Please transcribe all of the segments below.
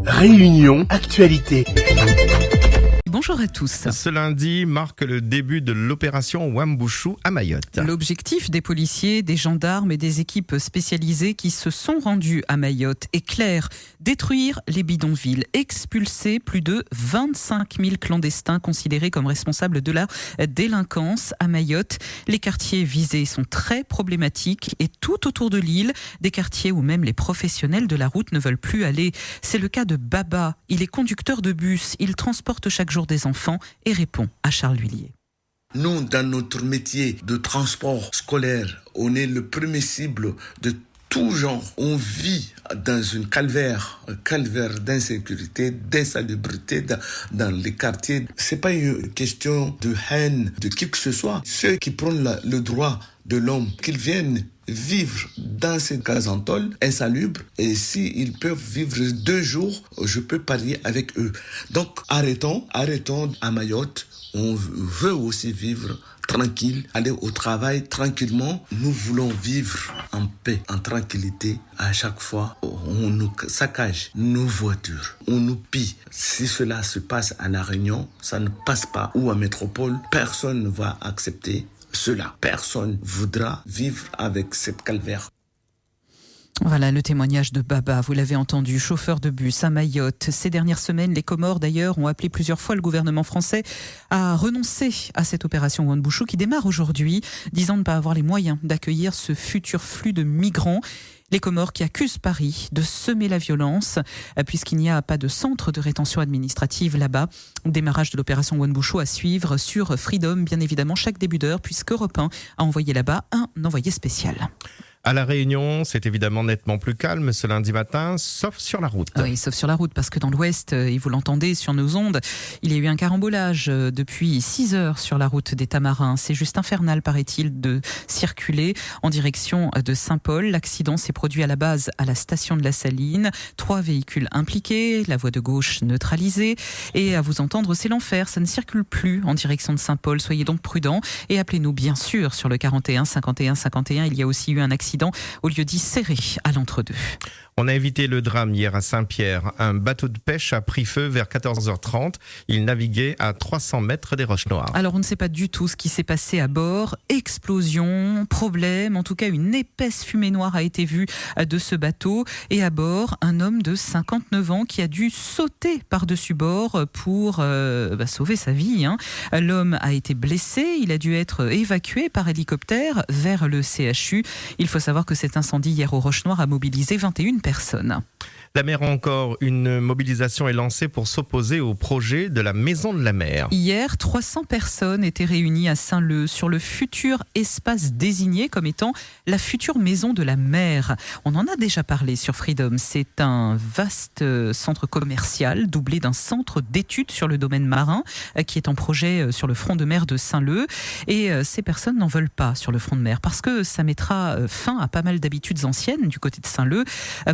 Réunion Actualité. Bonjour à tous. Ce lundi marque le début de l'opération Wambushu à Mayotte. L'objectif des policiers, des gendarmes et des équipes spécialisées qui se sont rendus à Mayotte est clair. Détruire les bidonvilles, expulser plus de 25 000 clandestins considérés comme responsables de la délinquance à Mayotte. Les quartiers visés sont très problématiques et tout autour de l'île, des quartiers où même les professionnels de la route ne veulent plus aller. C'est le cas de Baba. Il est conducteur de bus. Il transporte chaque jour des enfants et répond à Charles Lhuillier. Nous, dans notre métier de transport scolaire, on est le premier cible de tout genre. On vit dans une calvaire d'insécurité, d'insalubrité dans les quartiers. C'est pas une question de haine de qui que ce soit. Ceux qui prennent le droit de l'homme, qu'ils viennent vivre dans ces casantoles insalubres, et s'ils peuvent vivre 2 jours, je peux parier avec eux. Donc arrêtons à Mayotte. On veut aussi vivre tranquille, aller au travail tranquillement. Nous voulons vivre en paix, en tranquillité. À chaque fois, on nous saccage nos voitures, on nous pille. Si cela se passe à La Réunion, ça ne passe pas. Ou à Métropole, personne ne va accepter cela. Personne voudra vivre avec cette calvaire. Voilà le témoignage de Baba, vous l'avez entendu, chauffeur de bus à Mayotte. Ces dernières semaines, les Comores d'ailleurs ont appelé plusieurs fois le gouvernement français à renoncer à cette opération Wambushu qui démarre aujourd'hui, disant ne pas avoir les moyens d'accueillir ce futur flux de migrants. Les Comores qui accusent Paris de semer la violence puisqu'il n'y a pas de centre de rétention administrative là-bas. Démarrage de l'opération Wambushu à suivre sur Freedom, bien évidemment, chaque début d'heure, puisque Europe 1 a envoyé là-bas un envoyé spécial. À La Réunion, c'est évidemment nettement plus calme ce lundi matin, sauf sur la route. Oui, sauf sur la route, parce que dans l'ouest, et vous l'entendez sur nos ondes, il y a eu un carambolage depuis 6 heures sur la route des Tamarins. C'est juste infernal, paraît-il, de circuler en direction de Saint-Paul. L'accident s'est produit à la base à la station de la Saline. 3 véhicules impliqués, la voie de gauche neutralisée. Et à vous entendre, c'est l'enfer. Ça ne circule plus en direction de Saint-Paul. Soyez donc prudents et appelez-nous bien sûr sur le 41 51 51. Il y a aussi eu un accident au lieu-dit Serré à l'Entre-deux. On a évité le drame hier à Saint-Pierre. Un bateau de pêche a pris feu vers 14h30. Il naviguait à 300 mètres des Roches Noires. Alors on ne sait pas du tout ce qui s'est passé à bord. Explosion, problème, en tout cas une épaisse fumée noire a été vue de ce bateau. Et à bord, un homme de 59 ans qui a dû sauter par-dessus bord pour sauver sa vie. L'homme a été blessé, il a dû être évacué par hélicoptère vers le CHU. Il faut savoir que cet incendie hier aux Roches Noires a mobilisé 21 personnes. La mer encore, une mobilisation est lancée pour s'opposer au projet de la Maison de la Mer. Hier, 300 personnes étaient réunies à Saint-Leu sur le futur espace désigné comme étant la future Maison de la Mer. On en a déjà parlé sur Freedom. C'est un vaste centre commercial doublé d'un centre d'études sur le domaine marin qui est en projet sur le front de mer de Saint-Leu. Et ces personnes n'en veulent pas sur le front de mer parce que ça mettra fin à pas mal d'habitudes anciennes du côté de Saint-Leu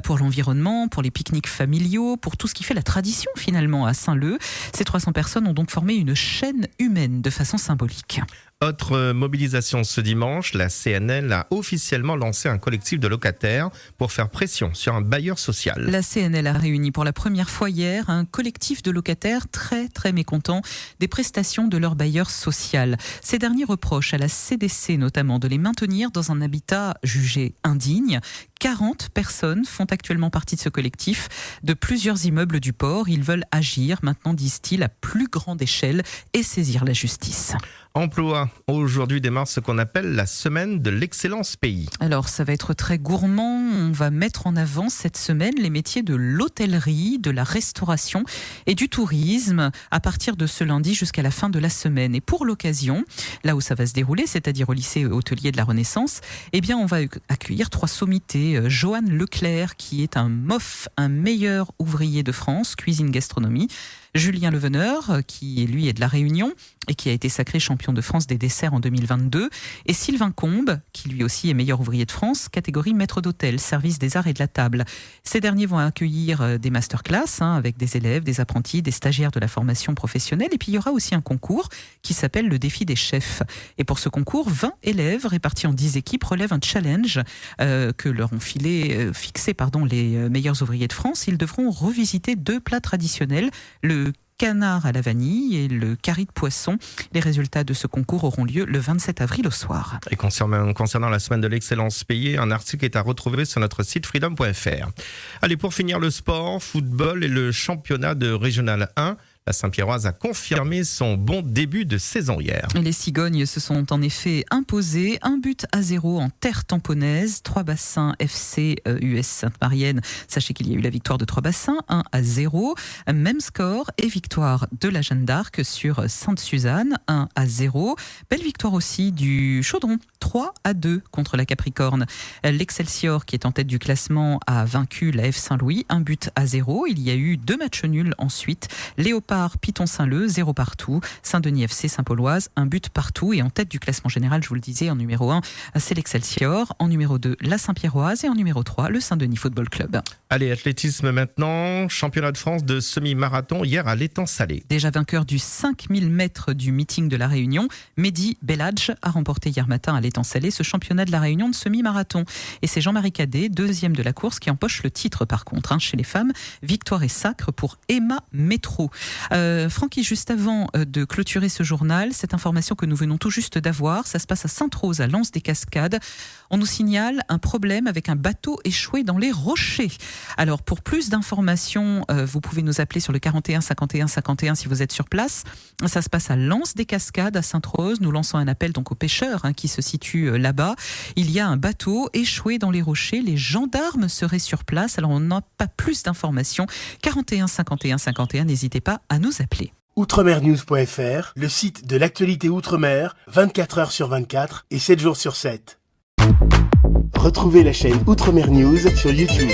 pour l'environnement, pour les pique-niques familiaux, pour tout ce qui fait la tradition finalement à Saint-Leu. Ces 300 personnes ont donc formé une chaîne humaine de façon symbolique. Autre mobilisation ce dimanche, la CNL a officiellement lancé un collectif de locataires pour faire pression sur un bailleur social. La CNL a réuni pour la première fois hier un collectif de locataires très mécontents des prestations de leur bailleur social. Ces derniers reprochent à la CDC notamment de les maintenir dans un habitat jugé indigne. 40 personnes font actuellement partie de ce collectif de plusieurs immeubles du port. Ils veulent agir maintenant, disent-ils, à plus grande échelle et saisir la justice. Emploi. Aujourd'hui démarre ce qu'on appelle la semaine de l'excellence pays. Alors ça va être très gourmand. On va mettre en avant cette semaine les métiers de l'hôtellerie, de la restauration et du tourisme à partir de ce lundi jusqu'à la fin de la semaine. Et pour l'occasion, là où ça va se dérouler, c'est-à-dire au lycée hôtelier de la Renaissance, eh bien on va accueillir 3 sommités. Johan Leclerc qui est un MOF, un meilleur ouvrier de France, cuisine gastronomie. Julien Leveneur, qui lui est de La Réunion et qui a été sacré champion de France des desserts en 2022, et Sylvain Combe, qui lui aussi est meilleur ouvrier de France, catégorie maître d'hôtel, service des arts et de la table. Ces derniers vont accueillir des masterclass avec des élèves, des apprentis, des stagiaires de la formation professionnelle, et puis il y aura aussi un concours qui s'appelle le défi des chefs. Et pour ce concours, 20 élèves répartis en 10 équipes relèvent un challenge que leur ont fixé les meilleurs ouvriers de France. Ils devront revisiter 2 plats traditionnels, le canard à la vanille et le curry de poisson. Les résultats de ce concours auront lieu le 27 avril au soir. Et concernant la semaine de l'excellence payée, un article est à retrouver sur notre site freedom.fr. Allez, pour finir, le sport, football et le championnat de Régional 1. La Saint-Pierroise a confirmé son bon début de saison hier. Les Cigognes se sont en effet imposées 1-0 en terre tamponnaise. Trois-Bassins FC US Sainte-Marienne. Sachez qu'il y a eu la victoire de Trois-Bassins, 1-0. Même score et victoire de la Jeanne d'Arc sur Sainte-Suzanne, 1-0. Belle victoire aussi du Chaudron, 3-2 contre la Capricorne. L'Excelsior, qui est en tête du classement, a vaincu la F Saint-Louis, 1-0. Il y a eu 2 matchs nuls ensuite. Léopard Piton-Saint-Leu, 0 partout. Saint-Denis FC Saint-Pauloise, 1 partout. Et en tête du classement général, je vous le disais, en numéro 1, c'est l'Excelsior. En numéro 2, la Saint-Pierroise. Et en numéro 3, le Saint-Denis Football Club. Allez, athlétisme maintenant. Championnat de France de semi-marathon hier à l'Étang-Salé. Déjà vainqueur du 5000 mètres du meeting de La Réunion, Mehdi Belhadj a remporté hier matin à l'Étang-Salé ce championnat de La Réunion de semi-marathon. Et c'est Jean-Marie Cadet, 2e de la course, qui empoche le titre par contre. Chez les femmes, victoire et sacre pour Emma Métro. Francky, juste avant de clôturer ce journal, cette information que nous venons tout juste d'avoir, ça se passe à Sainte-Rose, à Lens-des-Cascades. On nous signale un problème avec un bateau échoué dans les rochers. Alors, pour plus d'informations, vous pouvez nous appeler sur le 41 51 51 si vous êtes sur place. Ça se passe à Lens-des-Cascades, à Sainte-Rose. Nous lançons un appel donc aux pêcheurs qui se situent là-bas. Il y a un bateau échoué dans les rochers. Les gendarmes seraient sur place. Alors, on n'a pas plus d'informations. 41 51 51, n'hésitez pas à nous appeler. Outremernews.fr, le site de l'actualité Outre-mer, 24 heures sur 24 et 7 jours sur 7. Retrouvez la chaîne Outremer News sur YouTube.